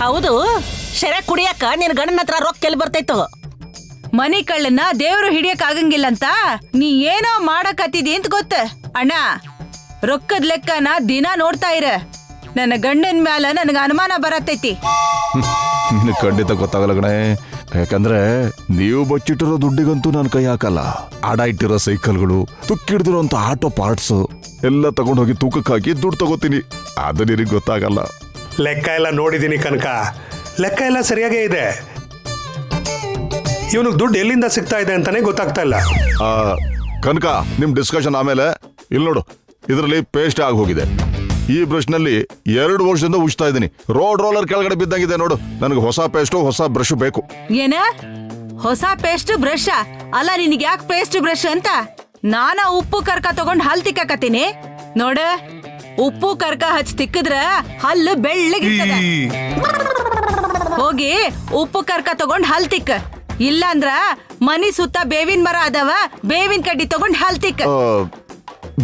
ಹೌದು, ಶೆರೆ ಕುಡಿಯಕ್ಕ ನಿನ್ ಗಂಡನ ಹತ್ರ ರೊಕ್ಕ ಎಲ್ಲಿ ಬರ್ತೈತು? ಮನಿ ಕಳ್ಳನ್ನ ದೇವ್ರು ಹಿಡಿಯಕ್ ಆಗಂಗಿಲ್ಲ ಅಂತ ನೀ ಏನೋ ಮಾಡಕತ್ತಿದಿ ಅಂತ ಗೊತ್ತ ಅಣ್ಣ. ರೊಕ್ಕದ ಲೆಕ್ಕನ ದಿನ ನೋಡ್ತಾ ಇರ. ನನ್ನ ಗಂಡನ ಮ್ಯಾಲ ನನಗ ಅನುಮಾನ ಬರತೈತಿ. ನಿನಗೆ ಖಂಡಿತ ಗೊತ್ತಾಗಲ್ಲ ಗಣೆ. ಯಾಕಂದ್ರೆ ನೀವು ಬಚ್ಚಿಟ್ಟಿರೋ ದುಡ್ಡಿಗಂತೂ ನಾನು ಕೈ ಹಾಕಲ್ಲ. ಆಡ ಇಟ್ಟಿರೋ ಸೈಕಲ್ಗಳು, ತುಕ್ಕಿಡ್ದಿರೋಂಥ ಆಟೋ ಪಾರ್ಟ್ಸ್ ಎಲ್ಲ ತಗೊಂಡೋಗಿ ತೂಕಕ್ಕೆ ಹಾಕಿ ದುಡ್ಡು ತಗೋತೀನಿ. ಅದು ನಿನಗೆ ಗೊತ್ತಾಗಲ್ಲ. ಲೆಕ್ಕ ಎಲ್ಲ ನೋಡಿದ್ದೀನಿ ಕನಕ, ಲೆಕ್ಕ ಎಲ್ಲ ಸರಿಯಾಗೇ ಇದೆ. ಇವನಿಗೆ ದುಡ್ಡು ಎಲ್ಲಿಂದ ಸಿಗ್ತಾ ಇದೆ ಅಂತಾನೆ ಗೊತ್ತಾಗ್ತಾ ಇಲ್ಲ. ಕನಕ, ನಿಮ್ ಡಿಸ್ಕಷನ್ ಆಮೇಲೆ. ಇಲ್ಲಿ ನೋಡು, ಇದರಲ್ಲಿ ಪೇಸ್ಟ್ ಆಗಿ ಹೋಗಿದೆ. ಈ ಬ್ರಷ್ ನಲ್ಲಿ 2 ವರ್ಷದಿಂದ ಉಜ್ತಾ ಇದ್ದೀನಿ. ರೋಡ್ ರೋಲರ್ ಕೆಳಗಡೆ ಬಿದ್ದಂಗಿದೆ ನೋಡು. ನನಗೆ ಹೊಸ ಪೇಸ್ಟು ಹೊಸ ಬ್ರಷ್ ಬೇಕು. ಏನ ಹೊಸ ಪೇಸ್ಟ್ ಬ್ರಷ್? ಅಲ್ಲ, ನಿನಗೆ ಯಾಕೆ ಪೇಸ್ಟ್ ಬ್ರಷ್ ಅಂತ? ನಾನ ಉಪ್ಪು ಕರ್ಕ ತಗೊಂಡ್ ಹಲ್ ತಿಕ್ಕಕತ್ತೀನಿ ನೋಡ. ಉಪ್ಪು ಕರ್ಕ ಹಚ್ ತಿಕ್ಕದ್ರ ಹಲ್ಲು ಬೆಳ್ಳಗಿರ್ತದ. ಹೋಗಿ ಉಪ್ಪು ಕರ್ಕ ತಗೊಂಡ್ ಹಲ್ ತಿಕ್ಕ. ಇಲ್ಲ ಅಂದ್ರ ಮನಿ ಸುತ್ತ ಬೇವಿನ ಮರ ಅದಾವ, ಬೇವಿನ ಕಡ್ಡಿ ತಗೊಂಡ್ ಹಲ್ ತಿಕ್ಕ.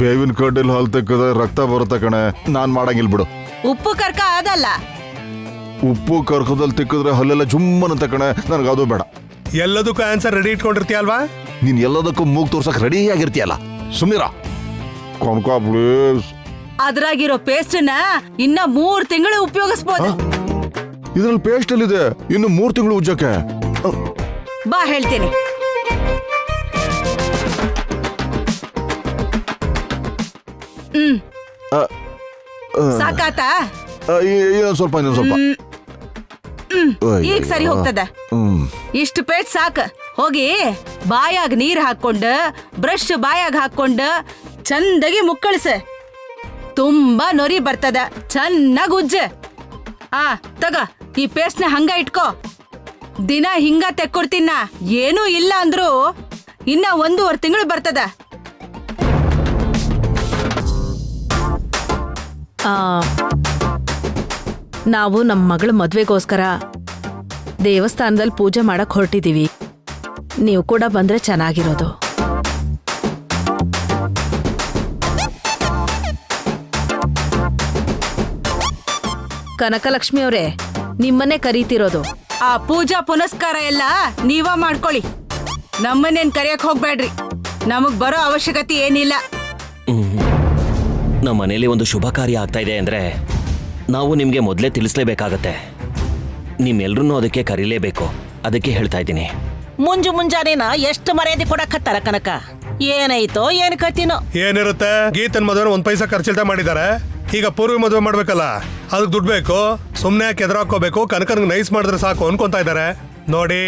ಬೇವಿನ ಕಡ್ಡಿಲ್ ಹಾಲು ತೆಕ್ಕದ ರಕ್ತ ಬರುತ್ತೆ ಕಣೆ. ನಾನ್ ಮಾಡಂಗಿಲ್ ಬಿಡು. ಉಪ್ಪು ಕರ್ಕ ಅದಲ್ಲ, ಉಪ್ಪು ಕರ್ಕದಲ್ಲಿ ತಿಕ್ಕಿದ್ರೆ ಹಲ್ಲೆಲ್ಲ ಜುಮ್ಮನಂತ ಕಣೆ. ನನಗದು ಬೇಡ. ಎಲ್ಲದಕ್ಕೂ ಆನ್ಸರ್ ರೆಡಿ ಇಟ್ಕೊಂಡಿರ್ತೀಯ ಅಲ್ವಾ? ನೀನ್ ಎಲ್ಲದಕ್ಕೂ ಮೂಗ್ ತೋರ್ಸಕ್ ರೆಡಿ ಆಗಿರ್ತೀಯಲ್ಲ, ಸುಮ್ನಿರ. ಕನಕ ಪ್ಲೀಸ್. ಅದ್ರಾಗಿರೋ ಪೇಸ್ಟ್ ನ ಇನ್ನ 3 ತಿಂಗಳು ಉಪಯೋಗಿಸಬಹುದು. ಇದ್ರಲ್ಲಿ ಪೇಸ್ಟ್ ಎಲ್ಲಿದೆ? ಇನ್ನು 3 ತಿಂಗಳು ಉಜ್ಜಕ್ಕೆ. ಬಾ ಹೇಳ್ತೀನಿ. ಸಾಕಾತಾ? ಇನ್ನೊಂದ್ ಸ್ವಲ್ಪ. ಈಗ ಸರಿ ಹೋಗ್ತದ. ಇಷ್ಟು ಪೇಸ್ಟ್ ಸಾಕ. ಹೋಗಿ ಬಾಯಾಗ ನೀರ್ ಹಾಕೊಂಡ ಬ್ರಷ್ ಬಾಯಾಗ ಹಾಕೊಂಡ ಚಂದಾಗಿ ಮುಕ್ಕಳಿಸ. ತುಂಬಾ ನೊರಿ ಬರ್ತದ. ಚೆನ್ನಾಗ್ ಉಜ್ಜ. ತಗ ಈ ಪೇಸ್ಟ್ ನ ಹಂಗ ಇಟ್ಕೋ. ದಿನ ಹಿಂಗ ತೆಕ್ಕೊಡ್ತೀನ. ಏನೂ ಇಲ್ಲ ಅಂದ್ರು ಇನ್ನ 1.5 ತಿಂಗಳು ಬರ್ತದ. ನಾವು ನಮ್ಮ ಮಗಳ ಮದ್ವೆಗೋಸ್ಕರ ದೇವಸ್ಥಾನದಲ್ಲಿ ಪೂಜೆ ಮಾಡಕ್ ಹೊರಟಿದೀವಿ. ನೀವು ಕೂಡ ಬಂದ್ರೆ ಚೆನ್ನಾಗಿರೋದು. ಕನಕಲಕ್ಷ್ಮಿ ಅವರೇ, ನಿಮ್ಮನ್ನೇ ಕರೀತಿರೋದು. ಆ ಪೂಜಾ ಪುನಸ್ಕಾರ ಎಲ್ಲ ನೀವ ಮಾಡ್ಕೊಳ್ಳಿ. ನಮ್ಮನ್ನೇನ್ ಕರಿಯಕ್ ಹೋಗ್ಬೇಡ್ರಿ. ನಮಗ್ ಬರೋ ಅವಶ್ಯಕತೆ ಏನಿಲ್ಲ. ನಮ್ಮ ಮನೇಲಿ ಒಂದು ಶುಭ ಕಾರ್ಯ ಆಗ್ತಾ ಇದೆ ಅಂದ್ರೆ ನಾವು ನಿಮ್ಗೆ ಮೊದಲೇ ತಿಳಿಸ್ಲೇಬೇಕಾಗತ್ತೆ. ನಿಮ್ಮೆಲ್ರೂ ಅದಕ್ಕೆ ಕರೀಲೇಬೇಕು. ಅದಕ್ಕೆ ಹೇಳ್ತಾ ಇದ್ದೀನಿ. ಮುಂಜಾನೇನ ಎಷ್ಟು ಮರ್ಯಾದೆ ಕೊಡಕತ್ತಾರ ಕನಕ. ಏನಾಯ್ತೋ ಏನ್ ಕತ್ತಿನೋ. ಏನಿರುತ್ತೆ? ಗೀತನ್ ಮದುವೆ 1 ಪೈಸಾ ಖರ್ಚಿಲ್ತಾ ಮಾಡಿದ್ದಾರೆ. ಈಗ ಪೂರ್ವಿ ಮದುವೆ ಮಾಡ್ಬೇಕಲ್ಲ, ಅದಕ್ಕೆ ದುಡ್ಡು ಬೇಕು. ಸುಮ್ನೆ ಯಾಕೆ ಎದುರಾಕೋಬೇಕು? ಕನಕನ್ಗೆ ನೈಸ್ ಮಾಡಿದ್ರೆ ಸಾಕು ಅನ್ಕೊಂತಾ ಇದಾರೆ. ನೋಡಿ,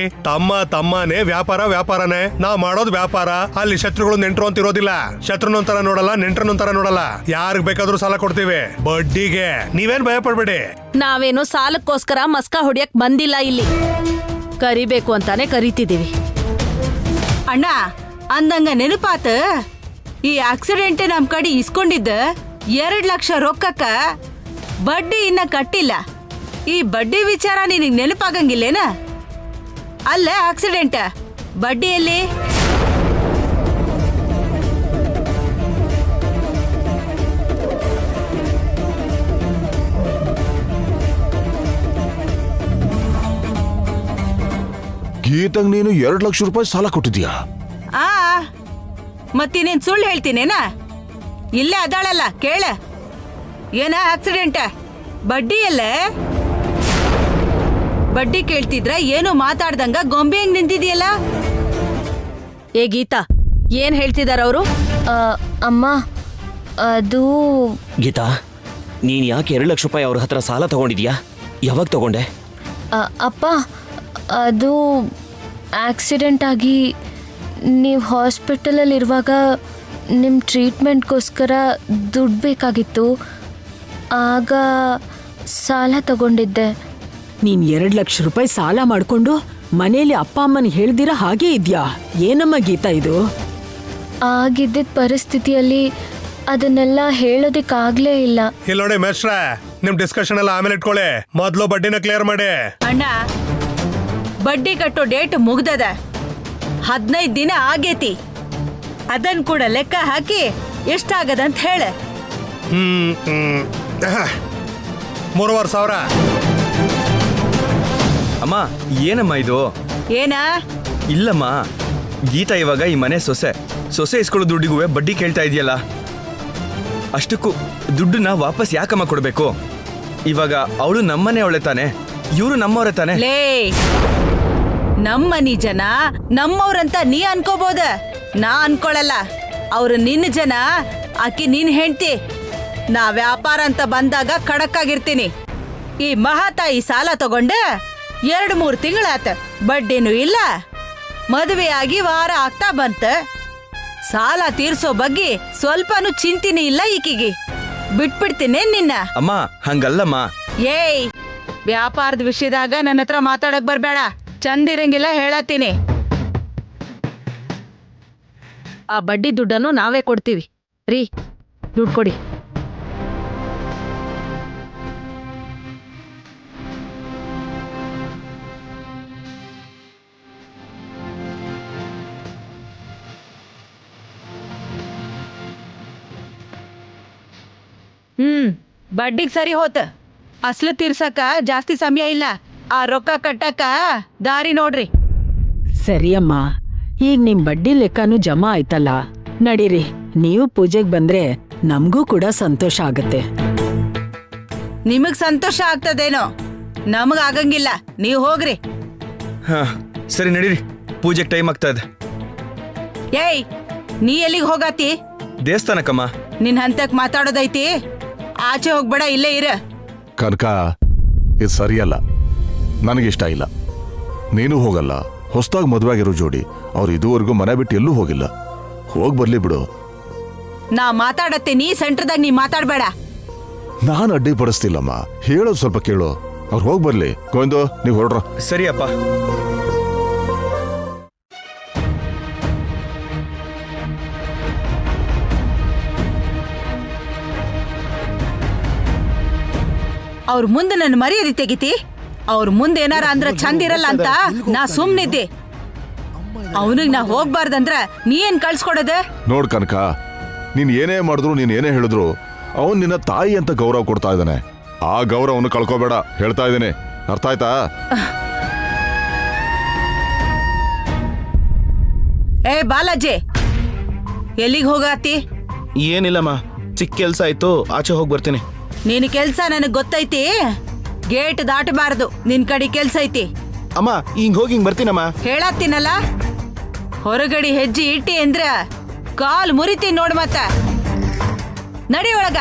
ತಮ್ಮನೇ ವ್ಯಾಪಾರನೇ. ನಾವ್ ಮಾಡೋದು ವ್ಯಾಪಾರ. ಅಲ್ಲಿ ಶತ್ರುಗಳು ನೆಂಟ್ರು ಅಂತ ಇರೋದಿಲ್ಲ. ಶತ್ರುನೊಂತರ ನೋಡಲ್ಲ, ನೆಂಟ್ರನೊಂತರ ನೋಡಲ್ಲ. ಯಾರಿಗ್ ಬೇಕಾದ್ರೂ ಸಾಲ ಕೊಡ್ತೀವಿ ಬಡ್ಡಿಗೆ. ನೀವೇನ್ ಭಯ ಪಡ್ಬೇಡಿ. ನಾವೇನೋ ಸಾಲಕ್ಕೋಸ್ಕರ ಮಸ್ಕ ಹೊಡಿಯಕ್ ಬಂದಿಲ್ಲ. ಇಲ್ಲಿ ಕರಿಬೇಕು ಅಂತಾನೆ ಕರಿತಿದೀವಿ. ಅಣ್ಣ, ಅಂದಂಗ ನೆನಪಾತ, ಈ ಆಕ್ಸಿಡೆಂಟ್ ನಮ್ ಕಡೆ ಇಸ್ಕೊಂಡಿದ್ದ 2 ಲಕ್ಷ ರೊಕ್ಕಕ್ಕ ಬಡ್ಡಿ ಇನ್ನ ಕಟ್ಟಿಲ್ಲ. ಈ ಬಡ್ಡಿ ವಿಚಾರ ನಿನಗ್ ನೆನಪಾಗಂಗಿಲ್ಲೇನ? ಅಲ್ಲ ಆಕ್ಸಿಡೆಂಟ್ ಬಡ್ಡಿ ಎಲ್ಲಿ? ಗೀತಂಗ್ ನೀನು 2 ಲಕ್ಷ ರೂಪಾಯಿ ಸಾಲ ಕೊಟ್ಟಿದ್ಯಾ? ಮತ್ತಿನೇನ್ ಸುಳ್ಳು ಹೇಳ್ತೀನೇನ? ಇಲ್ಲೇ ಅದಾಳಲ್ಲ, ಕೇಳ. ಏನ ಆಕ್ಸಿಡೆಂಟ್? ಬಡ್ಡಿ ಎಲ್ಲ? ಬಡ್ಡಿ ಕೇಳ್ತಿದ್ರ ಏನು ಮಾತಾಡ್ದಂಗ ಗೊಂಬೆ ಹೆಂಗ್ ನಿಂತಿದ್ಯಲ್ಲ? ಏ ಗೀತಾ, ಏನ್ ಹೇಳ್ತಿದಾರ ಅವರು? ಅಮ್ಮ, ಅದು ಗೀತಾ, ನೀನ್ ಯಾಕೆ 2 ಲಕ್ಷ ರೂಪಾಯಿ ಅವ್ರ ಹತ್ರ ಸಾಲ ತಗೊಂಡಿದ್ಯಾ? ಯಾವಾಗ ತಗೊಂಡೆ? ಅಪ್ಪ, ಅದು ಆಕ್ಸಿಡೆಂಟ್ ಆಗಿ ನೀವು ಹಾಸ್ಪಿಟಲಲ್ಲಿರುವಾಗ ನಿಮ್ಮ ಟ್ರೀಟ್ಮೆಂಟ್ಗೋಸ್ಕರ ದುಡ್ಡು ಬೇಕಾಗಿತ್ತು. ಆಗ ಸಾಲ ತಗೊಂಡಿದ್ದೆ. ನೀನ್ 2 ಲಕ್ಷ ರೂಪಾಯಿ ಸಾಲ ಮಾಡ್ಕೊಂಡು ಮನೇಲಿ ಅಪ್ಪ ಅಮ್ಮನ ಹೇಳ್ದಿರ ಹಾಗೆ ಇದ್ಯಾ? ಏನಮ್ಮ ಗೀತಾ ಇದು? ಆಗಿದ್ದ ಪರಿಸ್ಥಿತಿಯಲ್ಲಿ ಅದನ್ನೆಲ್ಲ ಹೇಳೋದಕ್ಕಾಗ್ಲೇ ಇಲ್ಲ. ಇಲ್ಲ ನೋಡಿ ಮೇಷ್ಟ್ರೆ, ನಿಮ್ ಡಿಸ್ಕಷನ್ ಎಲ್ಲ ಆಮೇಲೆ ಇಟ್ಕೊಳ್ಳಿ. ಮೊದ್ಲು ಬಡ್ಡಿನ ಕ್ಲಿಯರ್ ಮಾಡಿ. ಅಣ್ಣ, ಬಡ್ಡಿ ಕಟ್ಟೋ ಡೇಟ್ ಮುಗ್ದದ. 15 ದಿನ ಆಗೇತಿ. ಅದನ್ ಕೂಡ ಲೆಕ್ಕ ಹಾಕಿ ಎಷ್ಟಾಗದಂತ ಹೇಳ. 3,500. ಅಮ್ಮ ಏನಮ್ಮ ಇದು? ಏನ? ಇಲ್ಲಮ್ಮ, ಗೀತಾ ಇವಾಗ ಈ ಮನೆ ಸೊಸೆ ಇಸ್ಕೊಳ್ಳೋ ದುಡ್ಡಿಗೂ ಬಡ್ಡಿ ಕೇಳ್ತಾ ಇದೆಯಲ್ಲ, ಅಷ್ಟಕ್ಕೂ ದುಡ್ಡನ್ನ ವಾಪಸ್ ಯಾಕಮ್ಮ ಕೊಡ್ಬೇಕು? ಇವಾಗ ಅವಳು ನಮ್ಮನೆ ಅವಳೆ ತಾನೆ, ಇವರು ನಮ್ಮವ್ರೆ ತಾನೆ. ಲೇ, ನಮ್ಮನಿ ಜನ ನಮ್ಮವ್ರಂತ ನೀ ಅನ್ಕೋಬೋದ, ನಾ ಅನ್ಕೊಳಲ್ಲ. ಅವ್ರು ನಿನ್ನ ಜನ, ಆಕಿ ನಿನ್ ಹೆಂಡ್ತಿ. ನಾ ವ್ಯಾಪಾರ ಅಂತ ಬಂದಾಗ ಖಡಕ್ ಆಗಿರ್ತೀನಿ. ಈ ಮಹಾತಾಯಿ ಸಾಲ ತಗೊಂಡ 2-3 ತಿಂಗಳಾತ, ಬಡ್ಡಿನೂ ಇಲ್ಲ. ಮದುವೆ ಆಗಿ ವಾರ ಆಗ್ತಾ ಬಂತ. ಸಾಲ ತೀರ್ಸೋ ಬಗ್ಗೆ ಸ್ವಲ್ಪನೂ ಚಿಂತಿನೇ ಇಲ್ಲ ಈಕಿಗೆ. ಬಿಟ್ಬಿಡ್ತೀನಿ ನಿನ್ನ. ಅಮ್ಮ ಹಂಗಲ್ಲಮ್ಮ. ಏಯ್, ವ್ಯಾಪಾರದ ವಿಷಯದಾಗ ನನ್ನ ಹತ್ರ ಮಾತಾಡಕ್ ಬರ್ಬೇಡ. ಚಂದಿರಂಗಿಲ್ಲ ಹೇಳತ್ತೀನಿ. ಆ ಬಡ್ಡಿ ದುಡ್ಡನ್ನು ನಾವೇ ಕೊಡ್ತೀವಿ ರೀ, ದುಡ್ಡು ಕೊಡಿ. ಬಡ್ಡಿಗ್ ಸರಿ ಹೋತ. ಅಸ್ಲು ತೀರ್ಸಕ ಜಾಸ್ತಿ ಸಮಯ ಇಲ್ಲ. ಆ ರೊಕ್ಕ ಕಟ್ಟಕ ದಾರಿ ನೋಡ್ರಿ. ಸರಿಯಮ್ಮ, ಈಗ ನಿಮ್ ಬಡ್ಡಿ ಲೆಕ್ಕನೂ ಜಮಾ ಆಯ್ತಲ್ಲ, ನಡೀರಿ. ನೀವು ಪೂಜೆಗೆ ಬಂದ್ರೆ ನಮಗೂ ಕೂಡ ಸಂತೋಷ ಆಗತ್ತೆ. ನಿಮಗ್ ಸಂತೋಷ ಆಗ್ತದೇನೋ, ನಮಗ್ ಆಗಂಗಿಲ್ಲ. ನೀವ್ ಹೋಗ್ರಿ. ಹಾ ಸರಿ ನಡೀರಿ, ಪೂಜೆಗೆ ಟೈಮ್ ಆಗ್ತಾ ಇದೆ. ಏಯ್, ನೀ ಎಲ್ಲಿಗೆ ಹೋಗಾತಿ? ದೇವಸ್ಥಾನಕ್ಕಮ್ಮ. ನಿನ್ ಹಂತಕ್ ಮಾತಾಡೋದೈತಿ, ಆಚೆ ಹೋಗ್ಬೇಡ, ಇಲ್ಲೇ ಇರ. ಕನಕ, ಇದು ಸರಿಯಲ್ಲ, ನನಗಿಷ್ಟ ಇಲ್ಲ. ನೀನು ಹೋಗಲ್ಲ, ಹೊಸದಾಗಿ ಮದುವೆ ಆಗಿರೋ ಜೋಡಿ, ಅವ್ರು ಇದುವರೆಗೂ ಮನೆ ಬಿಟ್ಟು ಎಲ್ಲೂ ಹೋಗಿಲ್ಲ. ಹೋಗಿ ಬರ್ಲಿ ಬಿಡು. ನಾ ಮಾತಾಡತ್ತೀನಿ, ಸೆಂಟ್ರದಾಗ ನೀ ಮಾತಾಡ್ಬೇಡ. ನಾನು ಅಡ್ಡಿಪಡಿಸ್ತಿಲ್ಲಮ್ಮ, ಹೇಳೋದು ಸ್ವಲ್ಪ ಕೇಳು. ಅವ್ರು ಹೋಗಿ ಬರ್ಲಿ. ಗೋವಿಂದು, ನೀವು ಹೊರಡ್ರ. ಸರಿಯಪ್ಪ. ಅವ್ರ ಮುಂದೆ ನನ್ನ ಮರ್ಯಾದೆ ತೆಗಿತಿ. ಅವ್ರ ಮುಂದೆ ಏನಾರ ಅಂದ್ರ ಚಂದ ಇರಲ್ಲ ಅಂತ ನಾ ಸುಮ್ನಿದ್ದೆ. ಅವನಿಗೆ ನಾ ಹೋಗ್ಬಾರ್ದಂದ್ರ ನೀ ಏನ್ ಕಳ್ಸ್ಕೊಡೋದ? ನೋಡ್ ಕನಕ, ನೀನ್ ಏನೇ ಮಾಡಿದ್ರು, ನೀನ್ ಏನೇ ಹೇಳಿದ್ರು, ಅವನ್ ನಿನ್ನ ತಾಯಿ ಅಂತ ಗೌರವ ಕೊಡ್ತಾ ಇದ್ದಾನೆ. ಆ ಗೌರವವನ್ನು ಕಳ್ಕೋಬೇಡ, ಹೇಳ್ತಾ ಇದ್ದೀನಿ. ಅರ್ಥ ಆಯ್ತಾ? ಏ ಬಾಲಾಜಿ, ಎಲ್ಲಿಗೆ ಹೋಗಾತಿ? ಏನಿಲ್ಲಮ್ಮ, ಚಿಕ್ಕ ಕೆಲ್ಸ ಆಯ್ತು, ಆಚೆ ಹೋಗಿ ಬರ್ತೀನಿ. ನಿನ್ ಕೆಲ್ಸ ನನಗ್ ಗೊತ್ತೈತಿ. ಗೇಟ್ ದಾಟಬಾರ್ದು. ನಿನ್ ಕಡೆ ಕೆಲ್ಸ ಐತಿ. ಅಮ್ಮ ಹಿಂಗ್ ಹೋಗಿ ಹಿಂಗ್ ಬರ್ತೀನಮ್ಮ. ಹೇಳತ್ತೀನಲ್ಲ, ಹೊರಗಡೆ ಹೆಜ್ಜೆ ಇಟ್ಟಿ ಅಂದ್ರ ಕಾಲ್ ಮುರಿತೀನಿ ನೋಡ್. ಮತ್ತ ನಡಿ ಒಳಗ.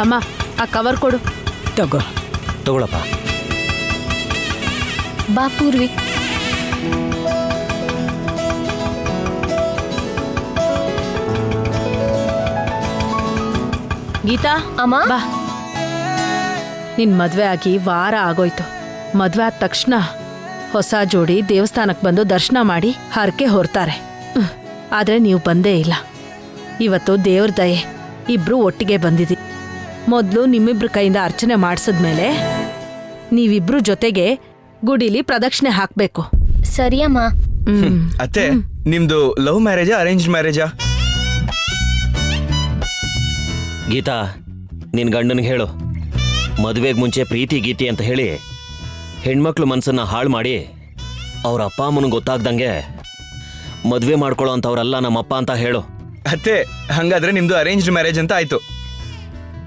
ಅಮ್ಮ, ಆ ಕವರ್ ಕೊಡು. ತಗೊಳಪ್ಪ. ಬಾ ಪೂರ್ವಿ. ಗೀತಾ, ಅಮ್ಮ, ಬಾ. ನಿನ್ ಮದ್ವೆ ಆಗಿ ವಾರ ಆಗೋಯ್ತು. ಮದ್ವೆ ಆದ ತಕ್ಷಣ ಹೊಸ ಜೋಡಿ ದೇವಸ್ಥಾನಕ್ಕೆ ಬಂದು ದರ್ಶನ ಮಾಡಿ ಹರಕೆ ಹೊರ್ತಾರೆ. ಆದ್ರೆ ನೀವು ಬಂದೇ ಇಲ್ಲ. ಇವತ್ತು ದೇವ್ರ ದಯೆ, ಇಬ್ರು ಒಟ್ಟಿಗೆ ಬಂದಿದ್ದೀವಿ. ಮೊದಲು ನಿಮ್ಮಿಬ್ರ ಕೈಯಿಂದ ಅರ್ಚನೆ ಮಾಡಿಸಿದ್ಮೇಲೆ ನೀವಿಬ್ರು ಜೊತೆಗೆ ಗುಡಿಲಿ ಪ್ರದಕ್ಷಿಣೆ ಹಾಕ್ಬೇಕು. ಸರಿಯಮ್ಮ. ಅತ್ತೆ, ನಿಮ್ದು ಲವ್ ಮ್ಯಾರೇಜಾ ಅರೇಂಜ್ ಮ್ಯಾರೇಜಾ? ಗೀತಾ, ನಿನ್ ಗಂಡನಿಗೆ ಹೇಳು, ಮದುವೆಗೆ ಮುಂಚೆ ಪ್ರೀತಿ ಗೀತಿ ಅಂತ ಹೇಳಿ ಹೆಣ್ಮಕ್ಳು ಮನ್ಸನ್ನ ಹಾಳು ಮಾಡಿ ಅವ್ರ ಅಪ್ಪ ಅಮ್ಮನಿಗೆ ಗೊತ್ತಾಗ್ದಂಗೆ ಮದುವೆ ಮಾಡ್ಕೊಳ್ಳೋ ಅಂತವ್ರಲ್ಲ ನಮ್ಮಪ್ಪ ಅಂತ ಹೇಳು. ಅತ್ತೆ, ಹಂಗಾದ್ರೆ ನಿಮ್ದು ಅರೇಂಜ್ಡ್ ಮ್ಯಾರೇಜ್ ಅಂತ ಆಯ್ತು.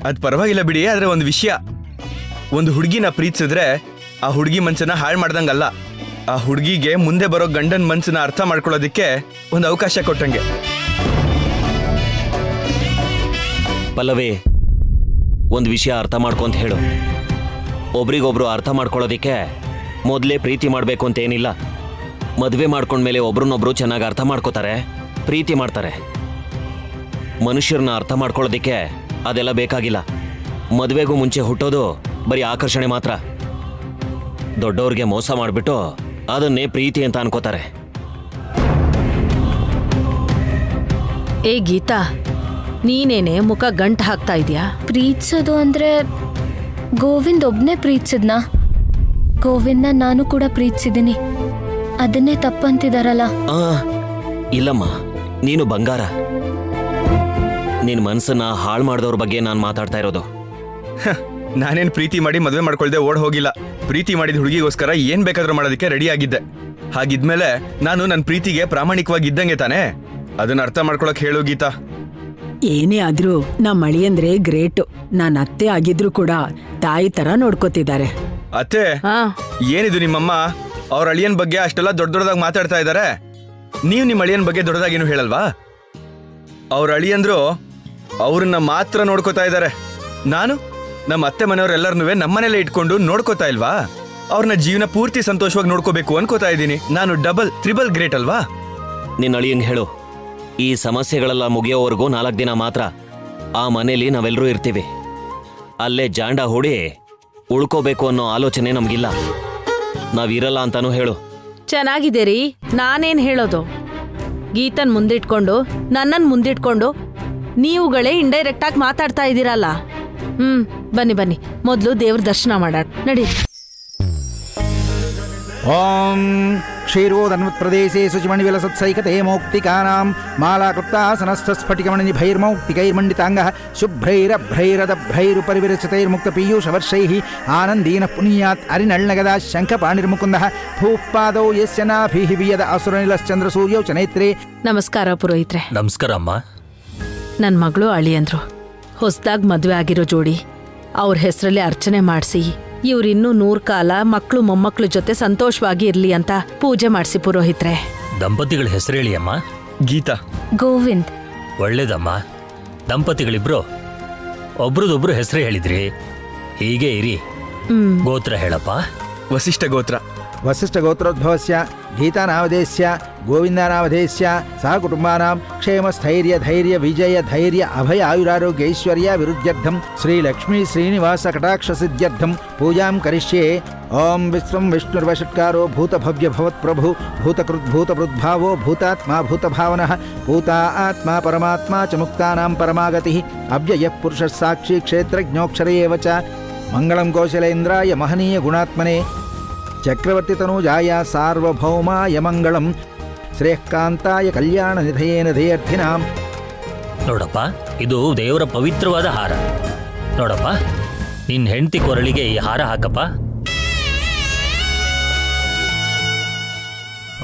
ಅದ್ ಪರವಾಗಿಲ್ಲ ಬಿಡಿ. ಆದ್ರೆ ಒಂದು ವಿಷಯ, ಒಂದು ಹುಡುಗಿನ ಪ್ರೀತಿಸಿದ್ರೆ ಆ ಹುಡುಗಿ ಮನ್ಸನ್ನ ಹಾಳು ಮಾಡ್ದಂಗಲ್ಲ. ಆ ಹುಡುಗಿಗೆ ಮುಂದೆ ಬರೋ ಗಂಡನ ಮನ್ಸನ್ನ ಅರ್ಥ ಮಾಡ್ಕೊಳ್ಳೋದಿಕ್ಕೆ ಒಂದು ಅವಕಾಶ ಕೊಟ್ಟಂಗೆ. ಪಲ್ಲವಿ, ಒಂದು ವಿಷಯ ಅರ್ಥ ಮಾಡ್ಕೊಂತ ಹೇಳು. ಒಬ್ರಿಗೊಬ್ರು ಅರ್ಥ ಮಾಡ್ಕೊಳ್ಳೋದಿಕ್ಕೆ ಮೊದಲೇ ಪ್ರೀತಿ ಮಾಡಬೇಕು ಅಂತೇನಿಲ್ಲ. ಮದುವೆ ಮಾಡ್ಕೊಂಡ್ಮೇಲೆ ಒಬ್ರನ್ನೊಬ್ರು ಚೆನ್ನಾಗಿ ಅರ್ಥ ಮಾಡ್ಕೋತಾರೆ, ಪ್ರೀತಿ ಮಾಡ್ತಾರೆ. ಮನುಷ್ಯರನ್ನ ಅರ್ಥ ಮಾಡ್ಕೊಳ್ಳೋದಿಕ್ಕೆ ಅದೆಲ್ಲ ಬೇಕಾಗಿಲ್ಲ. ಮದುವೆಗೂ ಮುಂಚೆ ಹುಟ್ಟೋದು ಬರೀ ಆಕರ್ಷಣೆ ಮಾತ್ರ. ದೊಡ್ಡವ್ರಿಗೆ ಮೋಸ ಮಾಡಿಬಿಟ್ಟು ಅದನ್ನೇ ಪ್ರೀತಿ ಅಂತ ಅನ್ಕೋತಾರೆ. ಏ ಗೀತಾ, ನೀನೇನೆ ಮುಖ ಗಂಟು ಹಾಕ್ತಾ ಇದೀಯಾ? ಪ್ರೀತಿಸೋದು ಅಂದ್ರೆ ಗೋವಿಂದ್ ಒಬ್ನೇ ಪ್ರೀತಿಸಿದ್ನಾ? ಗೋವಿಂದ್ನ ನಾನು ಕೂಡ ಪ್ರೀತಿಸಿದ್ದೀನಿ. ಅದನ್ನೇ ತಪ್ಪಂತಿದಾರಲ್ಲ. ಇಲ್ಲಮ್ಮ, ನೀನು ಬಂಗಾರ. ನಿನ್ ಮನ್ಸನ್ನ ಹಾಳು ಮಾಡಿದವ್ರ ಬಗ್ಗೆ ನಾನು ಮಾತಾಡ್ತಾ ಇರೋದು. ನಾನೇನ್ ಪ್ರೀತಿ ಮಾಡಿ ಮದುವೆ ಮಾಡ್ಕೊಳ್ದೆ ಓಡ್ ಹೋಗಿಲ್ಲ. ಪ್ರೀತಿ ಮಾಡಿದ ಹುಡುಗಿಗೋಸ್ಕರ ಏನ್ ಬೇಕಾದ್ರೂ ಮಾಡೋದಕ್ಕೆ ರೆಡಿ ಆಗಿದ್ದೆ. ಹಾಗಿದ್ಮೇಲೆ ನಾನು ನನ್ನ ಪ್ರೀತಿಗೆ ಪ್ರಾಮಾಣಿಕವಾಗಿ ಇದ್ದಂಗೆ ತಾನೇ. ಅದನ್ನ ಅರ್ಥ ಮಾಡ್ಕೊಳಕ್ ಹೇಳು ಗೀತಾ. ಏನೇ ಆದ್ರೂ ನಮ್ಮ ಅಳಿಯಂದ್ರೆ ಗ್ರೇಟು. ನಾನ್ ಅತ್ತೆ ಆಗಿದ್ರು ಕೂಡ ತಾಯಿ ತರ ನೋಡ್ಕೋತಿದ್ದಾರೆ. ಅತ್ತೆ, ಏನಿದು ನಿಮ್ಮಮ್ಮ ಅವ್ರ ಅಳಿಯನ್ ಬಗ್ಗೆ ಅಷ್ಟೆಲ್ಲ ದೊಡ್ಡದಾಗಿ ಮಾತಾಡ್ತಾ ಇದ್ದಾರೆ. ನೀವು ನಿಮ್ಮ ಅಳಿಯನ್ ಬಗ್ಗೆ ದೊಡ್ಡದಾಗೇನು ಹೇಳಲ್ವಾ? ಅವ್ರ ಅಳಿಯಂದ್ರು ಅವ್ರನ್ನ ಮಾತ್ರ ನೋಡ್ಕೋತಾ ಇದ್ದಾರೆ. ನಾನು ನಮ್ಮ ಅತ್ತೆ ಮನೆಯವರೆಲ್ಲರನ್ನೂ ನಮ್ಮನೇಲೆ ಇಟ್ಕೊಂಡು ನೋಡ್ಕೋತಾ ಇಲ್ವಾ? ಅವ್ರನ್ನ ಜೀವನ ಪೂರ್ತಿ ಸಂತೋಷವಾಗಿ ನೋಡ್ಕೋಬೇಕು ಅನ್ಕೋತಾ ಇದ್ದೀನಿ. ನಾನು ಡಬಲ್ ತ್ರಿಬಲ್ ಗ್ರೇಟ್ ಅಲ್ವಾ? ನಿನ್ನ ಅಳಿಯಂಗ್ ಹೇಳು, ಈ ಸಮಸ್ಯೆಗಳೆಲ್ಲ ಮುಗಿಯೋವರೆಗೂ 4 ದಿನ ಮಾತ್ರ ಆ ಮನೇಲಿ ನಾವೆಲ್ಲರೂ ಇರ್ತೀವಿ. ಅಲ್ಲೇ ಜಾಂಡ ಹೂಡಿ ಉಳ್ಕೋಬೇಕು ಅನ್ನೋ ಆಲೋಚನೆ ನಮ್ಗಿಲ್ಲ. ನಾವಿರಲ್ಲ ಅಂತಾನೂ ಹೇಳು. ಚೆನ್ನಾಗಿದೆ ರೀ. ನಾನೇನ್ ಹೇಳೋದು? ಗೀತನ್ ಮುಂದಿಟ್ಕೊಂಡು ನನ್ನನ್ ಮುಂದಿಟ್ಕೊಂಡು ನೀವುಗಳೇ ಇಂಡೈರೆಕ್ಟ್ ಆಗಿ ಮಾತಾಡ್ತಾ ಇದ್ದೀರಲ್ಲ. ಬನ್ನಿ ಬನ್ನಿ, ಮೊದಲು ದೇವ್ರ ದರ್ಶನ ಮಾಡೋಣ, ನಡಿ. ಓಂ ಕ್ಷೀರೋದನ್ವತ್ಪ್ರದೇಶೇ ಶುಚಿಮಣಿವಿಲಸತ್ಸೈಕತೆ ಮೌಕ್ತಿಕಾನಾಂ ಮಾಲಾಕೃತ್ತಾಸನಸ್ಥಸ್ಫಟಿಕಮಣಿಭೈರ್ಮೌಕ್ತಿಕೈರ್ಮಂಡಿತಾಂಗಃ ಶುಭ್ರೈರಭ್ರೈರದಭ್ರೈರುಪರಿವಿರಚಿತೈರ್ಮುಕ್ತಪೀಯೂಷವರ್ಷೈಃ ಆನಂದೀನ ಪುನೀಯಾತ್ ಅರಿನಳ್ನಗದಾ ಶಂಖಪಾಣಿರ್ಮುಕುಂದಃ ಭೂಪಾದೌ ಯಸ್ಯ ನಾಭಿಃ ವಿಯದ ಅಸುರನಿಲಶ್ಚಂದ್ರಸೂರ್ಯೌ ಚ ನೇತ್ರೇ. ನಮಸ್ಕಾರ ಪುರೋಹಿತ್ರೆ. ನಮಸ್ಕಾರ ಅಮ್ಮ. ನನ್ನ ಮಗಳು ಅಳಿಯಂದ್ರು ಹೊಸದಾಗಿ ಮದುವೆ ಆಗಿರೋ ಜೋಡಿ. ಅವ್ರ ಹೆಸರಲ್ಲಿ ಅರ್ಚನೆ ಮಾಡಿಸಿ ಇವ್ರಿನ್ನೂ 100 ಕಾಲ ಮಕ್ಕಳು ಮೊಮ್ಮಕ್ಕಳ ಜೊತೆ ಸಂತೋಷವಾಗಿ ಇರ್ಲಿ ಅಂತ ಪೂಜೆ ಮಾಡಿಸಿ ಪುರೋಹಿತ್ರೆ. ದಂಪತಿಗಳ ಹೆಸರು ಹೇಳಿ ಅಮ್ಮ. ಗೀತಾ. ಗೋವಿಂದ್. ಒಳ್ಳೇದಮ್ಮ. ದಂಪತಿಗಳಿಬ್ರು ಒಬ್ರದೊಬ್ರು ಹೆಸರು ಹೇಳಿದ್ರಿ. ಹೀಗೆ ಇರಿ. ಗೋತ್ರ ಹೇಳಪ್ಪ. ವಸಿಷ್ಠ ಗೋತ್ರ. ವಸಿಷ್ಠ ಗೋತ್ರೋದ್ಭವಸ್ಯ ಗೀತಾನಾಮಧೇಸ್ಯ ಗೋವಿಂದನಾಮಧೇಸ್ಯ ಸಹ ಕುಟುಂಬಾನಾಂ ಕ್ಷೇಮ ಸ್ಥೈರ್ಯ ಧೈರ್ಯ ವಿಜಯ ಧೈರ್ಯ ಅಭಯ ಆಯುರಾರೋಗ್ಯ ಐಶ್ವರ್ಯ ವಿರುದ್ಧ್ಯರ್ಥಂ ಶ್ರೀ ಲಕ್ಷ್ಮೀ ಶ್ರೀನಿವಾಸ ಕಟಾಕ್ಷ ಸಿದ್ಧ್ಯರ್ಥಂ ಪೂಜಾಂ ಕರಿಷ್ಯೆ. ಓಂ ವಿಶ್ವಂ ವಿಷ್ಣುರ್ವಷಟ್ಕಾರೋ ಭೂತಭವ್ಯ ಭವತ್ಪ್ರಭು ಭೂತಕೃದ್ಭೂತಭೃದ್ಭಾವೋ ಭೂತಾತ್ಮ ಭೂತಭಾವನಃ ಭೂತ ಆತ್ಮ ಪರಮಾತ್ಮ ಚ ಮುಕ್ತಾನಾಂ ಪರಮಾಗತಿಃ ಅವ್ಯಯಃ ಪುರುಷಃ ಸಾಕ್ಷಿ ಕ್ಷೇತ್ರಜ್ಞೋಕ್ಷರ ಏವ ಚ. ಮಂಗಳಂ ಕೌಶಲೇಂದ್ರಾಯ ಮಹನೀಯ ಗುಣಾತ್ಮನೆ ಚಕ್ರವರ್ತಿ ತನೂಜಾಯ ಸಾರ್ವಭೌಮಾಯ ಮಂಗಳಂ ಶ್ರೇಯಃಕಾಂತಾಯ ಕಲ್ಯಾಣ ನಿಧಯೇನ ಧೇಯರ್ಥಿನಾಂ. ನೋಡಪ್ಪ, ಇದು ದೇವರ ಪವಿತ್ರವಾದ ಹಾರ. ನೋಡಪ್ಪ, ನಿನ್ನ ಹೆಂಡತಿ ಕೊರಳಿಗೆ ಈ ಹಾರ ಹಾಕಪ್ಪ.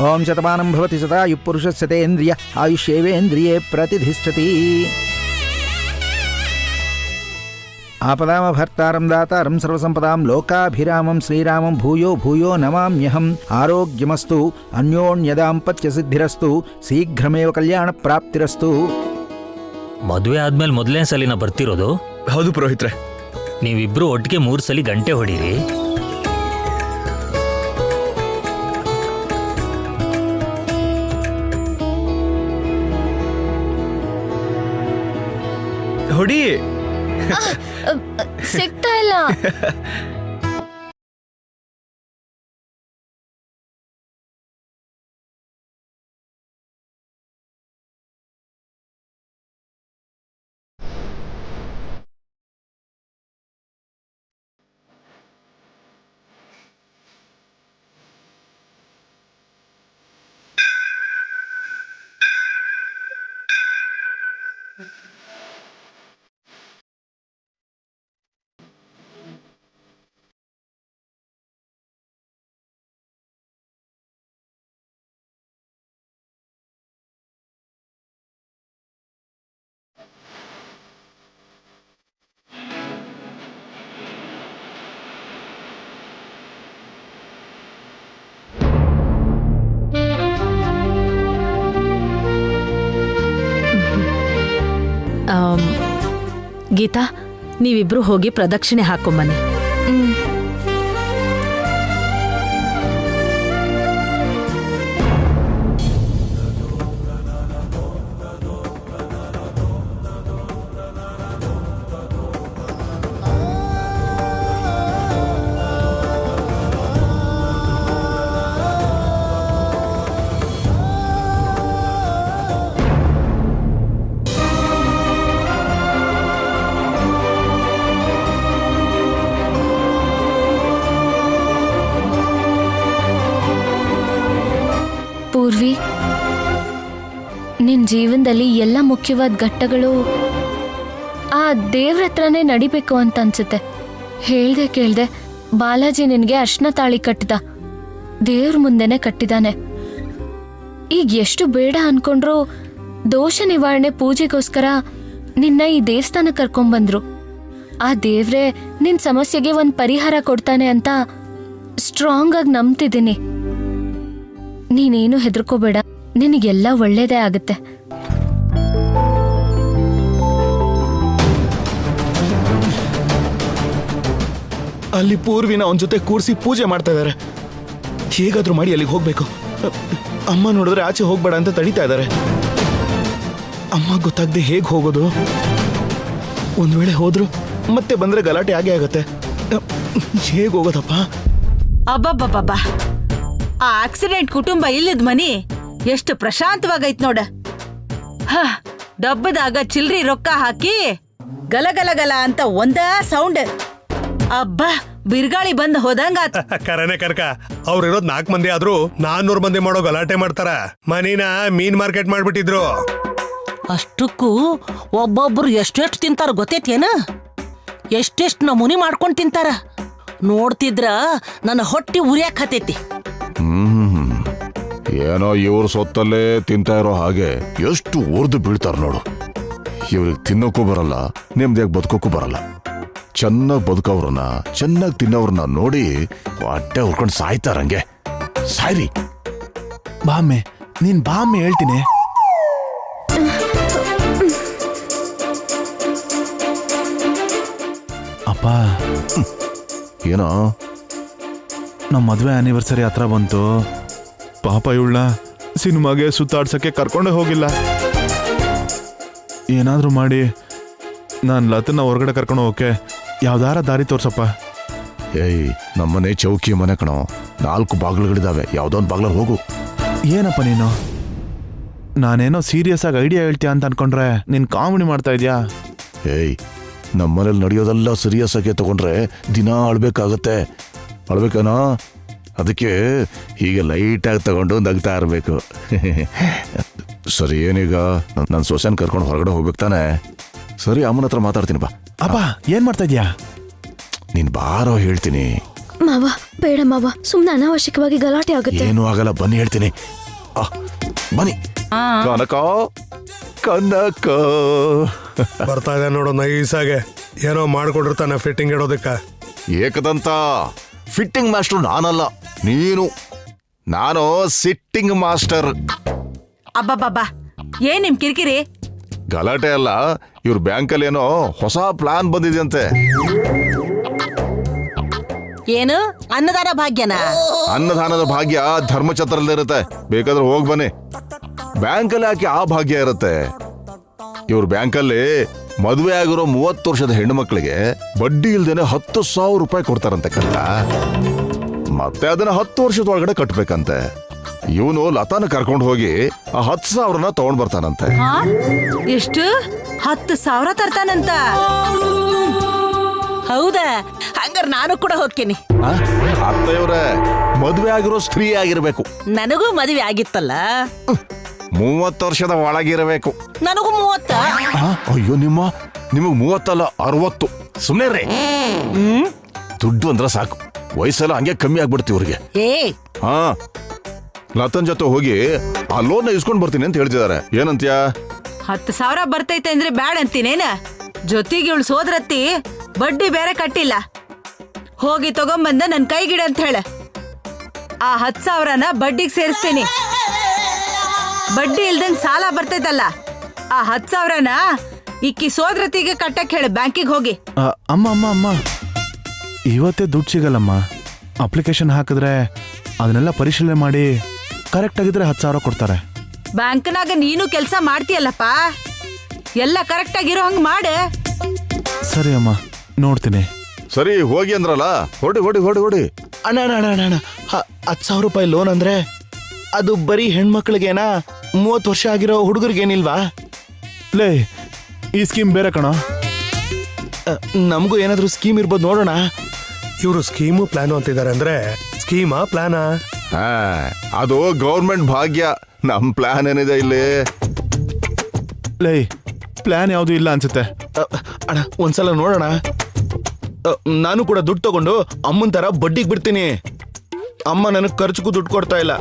ಓಂ ಶತಮಾನಂ ಭವತಿ ಶತಾಯುಃ ಪುರುಷಸ್ಯ ತೇಂದ್ರಿಯ ಆಯುಷ್ಯೇವೇಂದ್ರಿಯೇ ಪ್ರತಿಧಿಷ್ಠತಿ. ಆಪದಾಮಭರ್ತಾರಂ ದಾತಾರಂ ಸರ್ವಸಂಪದಾಂ ಲೋಕಾಭಿರಾಮಂ ಶ್ರೀರಾಮಂ ಭೂಯೋ ಭೂಯೋ ನಮಾಮ್ಯಹಂ. ಆರೋಗ್ಯಮಸ್ತು ಅನ್ಯೋನ್ಯದಾಂಪತ್ಯ ಸಿದ್ಧಿರಸ್ತು ಶೀಘ್ರಮೇವ ಕಲ್ಯಾಣ ಪ್ರಾಪ್ತಿರಸ್ತು. ಮದುವೆ ಆದ್ಮೇಲೆ ಮೊದಲನೇ ಸಲಿನ ಬರ್ತಿರೋದು? ಹೌದು ಪುರೋಹಿತ್ರೆ. ನೀವಿಬ್ರು ಒಟ್ಟಿಗೆ 3 ಸಲ ಗಂಟೆ ಹೊಡೀರಿ. ಹೊಡಿ. ಸಿಗ್ತಾ ಇಲ್ಲ. ಗೀತಾ, ನೀವಿಬ್ರು ಹೋಗಿ ಪ್ರದಕ್ಷಿಣೆ ಹಾಕೊಂಬನ್ನಿ. ನಿನ್ ಜೀವನದಲ್ಲಿ ಎಲ್ಲ ಮುಖ್ಯವಾದ ಘಟ್ಟಗಳು ಆ ದೇವ್ರ ಹತ್ರನೇ ನಡಿಬೇಕು ಅಂತ ಅನ್ಸುತ್ತೆ. ಹೇಳ್ದೆ ಕೇಳ್ದೆ ಬಾಲಾಜಿ ನಿನ್ಗೆ ಅರ್ಶನ ತಾಳಿ ಕಟ್ಟಿದ, ದೇವ್ರ ಮುಂದೆನೆ ಕಟ್ಟಿದಾನೆ. ಈಗ ಎಷ್ಟು ಬೇಡ ಅನ್ಕೊಂಡ್ರು ದೋಷ ನಿವಾರಣೆ ಪೂಜೆಗೋಸ್ಕರ ನಿನ್ನ ಈ ದೇವಸ್ಥಾನ ಕರ್ಕೊಂಡ್ಬಂದ್ರು. ಆ ದೇವ್ರೆ ನಿನ್ ಸಮಸ್ಯೆಗೆ ಒಂದ್ ಪರಿಹಾರ ಕೊಡ್ತಾನೆ ಅಂತ ಸ್ಟ್ರಾಂಗ್ ಆಗಿ ನಂಬ್ತಿದ್ದೀನಿ. ನೀನೇನು ಹೆದರ್ಕೋಬೇಡ, ನಿನಗೆಲ್ಲ ಒಳ್ಳೇದೇ ಆಗುತ್ತೆ. ಅಲ್ಲಿ ಪೂರ್ವಿನ ಅವನ ಜೊತೆ ಕೂರಿಸಿ ಪೂಜೆ ಮಾಡ್ತಾ ಇದ್ದಾರೆ. ಹೇಗಾದ್ರೂ ಮಾಡಿ ಅಲ್ಲಿಗೆ ಹೋಗ್ಬೇಕು. ಅಮ್ಮ ನೋಡಿದ್ರೆ ಆಚೆ ಹೋಗ್ಬೇಡ ಅಂತ ತಡೀತಾ ಇದ್ದಾರೆ. ಅಮ್ಮ ಗೊತ್ತಾಗದೆ ಹೇಗೆ ಹೋಗೋದು? ಒಂದ್ ವೇಳೆ ಹೋದ್ರು ಮತ್ತೆ ಬಂದ್ರೆ ಗಲಾಟೆ ಆಗೇ ಆಗತ್ತೆ. ಹೇಗೆ ಹೋಗೋದಪ್ಪ? ಅಬ್ಬಬ್ಬಬ್ಬ, ಆ ಆಕ್ಸಿಡೆಂಟ್ ಕುಟುಂಬ ಇಲ್ಲದ ಮನಿ ಎಷ್ಟು ಪ್ರಶಾಂತವಾಗೈತ್ ನೋಡ. ಡಬ್ಬದಾಗ ಚಿಲ್ರಿ ರೊಕ್ಕ ಹಾಕಿ ಗಲಗಲಗಲ ಅಂತ ಒಂದ ಸೌಂಡ್. ಅಬ್ಬಾ, ಬಿರ್ಗಾಳಿ ಬಂದ್ ಹೋದಂಗ. ಕರನೆ ಕರ್ಕ, ಅವ್ರಿರೋದ್ 4 ಮಂದಿ ಆದ್ರೂ 400 ಮಂದಿ ಮಾಡೋ ಗಲಾಟೆ ಮಾಡ್ತಾರ. ಮನಿನ ಮೀನ್ ಮಾರ್ಕೆಟ್ ಮಾಡ್ಬಿಟ್ಟಿದ್ರು. ಅಷ್ಟಕ್ಕೂ ಒಬ್ಬೊಬ್ರು ಎಷ್ಟೆಷ್ಟು ತಿಂತಾರ ಗೊತ್ತೈತೇನ? ಎಷ್ಟೆಷ್ಟು ನಮೂನಿ ಮಾಡ್ಕೊಂಡ್ ತಿಂತಾರ. ನೋಡ್ತಿದ್ರ ನನ್ನ ಹೊಟ್ಟಿ ಉರಿಯಾಕ್ ಹತ್ತೈತಿ. ಏನೋ ಇವ್ರ ಸೊತ್ತಲ್ಲೇ ತಿಂತಾ ಇರೋ ಹಾಗೆ ಎಷ್ಟು ಉರ್ದು ಬೀಳ್ತಾರ ನೋಡು. ಇವ್ರಿಗೆ ತಿನ್ನೋಕ್ಕೂ ಬರಲ್ಲ, ನೆಮ್ಮದಿಯಾಗಿ ಬದುಕೋಕ್ಕೂ ಬರಲ್ಲ. ಚೆನ್ನಾಗಿ ಬದುಕೋವ್ರನ್ನ, ಚೆನ್ನಾಗಿ ತಿನ್ನೋವ್ರನ್ನ ನೋಡಿ ಹೊಟ್ಟೆ ಹುರ್ಕೊಂಡು ಸಾಯ್ತಾರಂಗೆ. ಸಾಯ್ರಿ. ಬಾಮ್ಮೆ, ನೀನ್ ಬಾಮ್ಮೆ ಹೇಳ್ತೀನಿ. ಅಪ್ಪ, ಏನೋ ನಮ್ಮ ಮದುವೆ ಆನಿವರ್ಸರಿ ಹತ್ರ ಬಂತು. ಪಾಪ ಇವಳ ಸಿನಿಮಾಗೆ ಸುತ್ತಾಡ್ಸಕ್ಕೆ ಕರ್ಕೊಂಡೇ ಹೋಗಿಲ್ಲ. ಏನಾದ್ರೂ ಮಾಡಿ ನಾನು ಲತನ್ನ ಹೊರಗಡೆ ಕರ್ಕೊಂಡು ಹೋಗಕ್ಕೆ ಯಾವ್ದಾರ ದಾರಿ ತೋರ್ಸಪ್ಪ. ಏಯ್, ನಮ್ಮನೆ ಚೌಕಿ ಮನೆ ಕಣೋ. 4 ಬಾಗಿಲುಗಳಿದಾವೆ, ಯಾವ್ದೊಂದು ಬಾಗ್ಲಲ್ಲಿ ಹೋಗು. ಏನಪ್ಪ ನೀನು? ನಾನೇನೋ ಸೀರಿಯಸ್ ಆಗಿ ಐಡಿಯಾ ಹೇಳ್ತೀಯ ಅಂತ ಅನ್ಕೊಂಡ್ರೆ ನೀನ್ ಕಾಮಿಡಿ ಮಾಡ್ತಾ ಇದ್ಯಾ? ಏಯ್, ನಮ್ಮನೇಲಿ ನಡೆಯೋದೆಲ್ಲ ಸೀರಿಯಸ್ ಆಗಿ ತಗೊಂಡ್ರೆ ದಿನ ಅಳ್ಬೇಕಾಗತ್ತೆ. ಅಳ್ಬೇಕನೋ? ಅದಕ್ಕೆ ಹೀಗೆ ಲೈಟಾಗಿ ತಗೊಂಡು ನಗ್ತಾ ಇರಬೇಕು. ಸರಿ, ಏನೀಗ ನನ್ನ ಸೊಸೆನ ಕರ್ಕೊಂಡು ಹೊರಗಡೆ ಹೋಗ್ಬೇಕು ತಾನೆ? ಸರಿ, ಅಮ್ಮನ ಹತ್ರ ಮಾತಾಡ್ತೀನಿ ಬಾ. ಅಪ್ಪ, ಏನ್ ಮಾಡ್ತಾ ಇದ್ಯಾ? ನೀನ್ ಬಾರೋ, ಹೇಳ್ತೀನಿ. ಮಾವ, ಬೇಡ ಮಾವ, ಸುಮ್ನೆ ಅನಾವಶ್ಯಕವಾಗಿ ಗಲಾಟೆ ಆಗುತ್ತೆ. ಏನೂ ಆಗಲ್ಲ, ಬನ್ನಿ ಹೇಳ್ತೀನಿ. ಬನ್ನಿ. ಕನಕ, ಕನಕ ಬರ್ತಾ ಇದೆ ನೋಡು ನೈಸಾಗೆ. ಏನೋ ಮಾಡ್ಕೊಂಡಿರ್ತಾನೆ ಫಿಟ್ಟಿಂಗ್ ಇಡೋದಕ್ಕ. ಏಕದಂತ ಫಿಟ್ಟಿಂಗ್ ಮಾಸ್ಟರ್ ನಾನಲ್ಲ, ನೀನು. ನಾನು ಸಿಟ್ಟಿಂಗ್ ಮಾಸ್ಟರ್. ಅಬ್ಬಬ್ಬಬ್ಬ, ಏನ್ ನಿಮ್ ಕಿರಿಕಿರಿ? ಗಲಾಟೆ ಅಲ್ಲ, ಇವ್ರ ಬ್ಯಾಂಕಲ್ಲಿ ಏನೋ ಹೊಸ ಪ್ಲಾನ್ ಬಂದಿದೆಯಂತೆ. ಏನು ಅನ್ನದಾನ ಭಾಗ್ಯನ? ಅನ್ನದಾನದ ಭಾಗ್ಯ ಧರ್ಮಛತ್ರದಲ್ಲಿರುತ್ತೆ, ಬೇಕಾದ್ರೆ ಹೋಗ್ ಬನ್ನಿ. ಬ್ಯಾಂಕಲ್ಲಿ ಯಾಕೆ ಆ ಭಾಗ್ಯ ಇರುತ್ತೆ? ಇವ್ರ ಬ್ಯಾಂಕಲ್ಲಿ ಮದುವೆ ಆಗಿರೋ 30 ವರ್ಷದ ಹೆಣ್ಣು ಮಕ್ಕಳಿಗೆ ಬಡ್ಡಿ ಇಲ್ದೇನೆ 10,000 ರೂಪಾಯಿ ಕೊಡ್ತಾರಂತೆ ಕಟ್ಟ. ಮತ್ತೆ ಅದನ್ನ 10 ವರ್ಷದ ಒಳಗಡೆ ಕಟ್ಬೇಕಂತೆ. ಇವನು ಲತಾನ ಕರ್ಕೊಂಡು ಹೋಗಿ ಆ 10,000ನ ತಗೊಂಡ್ ಬರ್ತಾನಂತೆ. ಎಷ್ಟು? 10,000 ತರ್ತಾನಂತ? ಹೌದಾ? ಹಂಗಾರ ನಾನು ಕೂಡ ಹೋಗ್ತೀನಿ. ಅತ್ತೆಯವ್ರೆ, ಮದುವೆ ಆಗಿರೋ ಸ್ತ್ರೀ ಆಗಿರ್ಬೇಕು. ನನಗೂ ಮದುವೆ ಆಗಿತ್ತಲ್ಲ. 30 ವರ್ಷದ ಒಳಗಿರಬೇಕು. ನನಗೂ 30. ಅಯ್ಯೋ, ನಿಮಗ್ 30 ಅಲ್ಲ, 60. ಸುಮ್ಮನೆ ರೀ. ದುಡ್ಡು ಅಂದ್ರೆ ಸಾಕು, ವಯಸ್ಸೆಲ್ಲ ಹಂಗೆ ಕಮ್ಮಿ ಆಗ್ಬಿಡ್ತೀವಿ ಇವ್ರಿಗೆ. ಹಾ, ಲತನ್ ಜೊತೆ ಹೋಗಿ ಆ ಲೋನ್ ಇಸ್ಕೊಂಡ್ ಬರ್ತೀನಿ ಅಂತ ಹೇಳ್ತಿದ್ದಾರೆ. ಏನಂತ್ಯಾ? 10,000 ಬರ್ತೈತೆ ಅಂದ್ರೆ ಬ್ಯಾಡ ಅಂತೀನೇನ? ಜೊತೆಗೆ ಇವಳು ಸೋದರತ್ತಿ ಬಡ್ಡಿ ಬೇರೆ ಕಟ್ಟಿಲ್ಲ. ಹೋಗಿ ತಗೊಂಬಂದ ನನ್ ಕೈಗಿಡ ಅಂತ ಹೇಳ. ಆ 10,000ನ ಬಡ್ಡಿಗೆ ಸೇರಿಸ್ತೀನಿ. ಬಡ್ಡಿ ಇಲ್ದಂಗ್ ಸಾಲ ಬರ್ತೈತಲ್ಲ, ಆ 10,000ನ ಇಕ್ಕಿ ಸೋದರತಿಗೆ ಕಟ್ಟಕ್ ಹೇಳ ಬ್ಯಾಂಕಿಗೆ ಹೋಗಿ. ಅಮ್ಮ, ಇವತ್ತೇ ದುಡ್ಡು ಸಿಗಲ್ಲಮ್ಮ. ಅಪ್ಲಿಕೇಶನ್ ಹಾಕಿದ್ರೆ ಅದನ್ನೆಲ್ಲ ಪರಿಶೀಲನೆ ಮಾಡಿ ಕರೆಕ್ಟ್ ಆಗಿದ್ರೆ 10,000 ಕೊಡ್ತಾರೆ. ಬ್ಯಾಂಕ್ನಾಗ ನೀನು ಕೆಲಸ ಮಾಡ್ತೀಯಲ್ಲಪ್ಪ, ಎಲ್ಲ ಕರೆಕ್ಟ್ ಆಗಿರೋ ಹಂಗ್ ಮಾಡ. ಸರಿ ಅಮ್ಮ, ನೋಡ್ತೀನಿ. ಸರಿ, ಹೋಗಿ ಅಂದ್ರಲ್ಲ, ಹೊಡಿ. ಅಣ್ಣ 10,000 ರೂಪಾಯಿ ಲೋನ್ ಅಂದ್ರೆ ಅದು ಬರೀ ಹೆಣ್ಮಕ್ಳಿಗೇನಾ? 30 ವರ್ಷ ಆಗಿರೋ ಹುಡುಗರಿಗೇನಿಲ್ವಾ? ಲೇ, ಈ ಸ್ಕೀಮ್ ಬೇರೆ ಕಣೋ. ನಮಗೂ ಏನಾದ್ರೂ ಸ್ಕೀಮ್ ಇರ್ಬೋದು, ನೋಡೋಣ. ಇವರು ಸ್ಕೀಮು ಪ್ಲಾನು ಅಂತಿದ್ದಾರೆ ಅಂದ್ರೆ ಸ್ಕೀಮಾ ಪ್ಲಾನಾ? ಅದು ಗೌರ್ಮೆಂಟ್ ಭಾಗ್ಯ. ನಮ್ ಪ್ಲಾನ್ ಏನಿದೆ ಇಲ್ಲಿ? ಲೇ ಪ್ಲಾನ್ ಯಾವುದು ಇಲ್ಲ ಅನ್ಸುತ್ತೆ. ಅಣ್ಣ ಒಂದ್ಸಲ ನೋಡೋಣ. ನಾನು ಕೂಡ ದುಡ್ಡು ತಗೊಂಡು ಅಮ್ಮನ ತರ ಬಡ್ಡಿಗೆ ಬಿಡ್ತೀನಿ. ಅಮ್ಮ ನನಗೆ ಖರ್ಚಿಗೂ ದುಡ್ಡು ಕೊಡ್ತಾ ಇಲ್ಲ.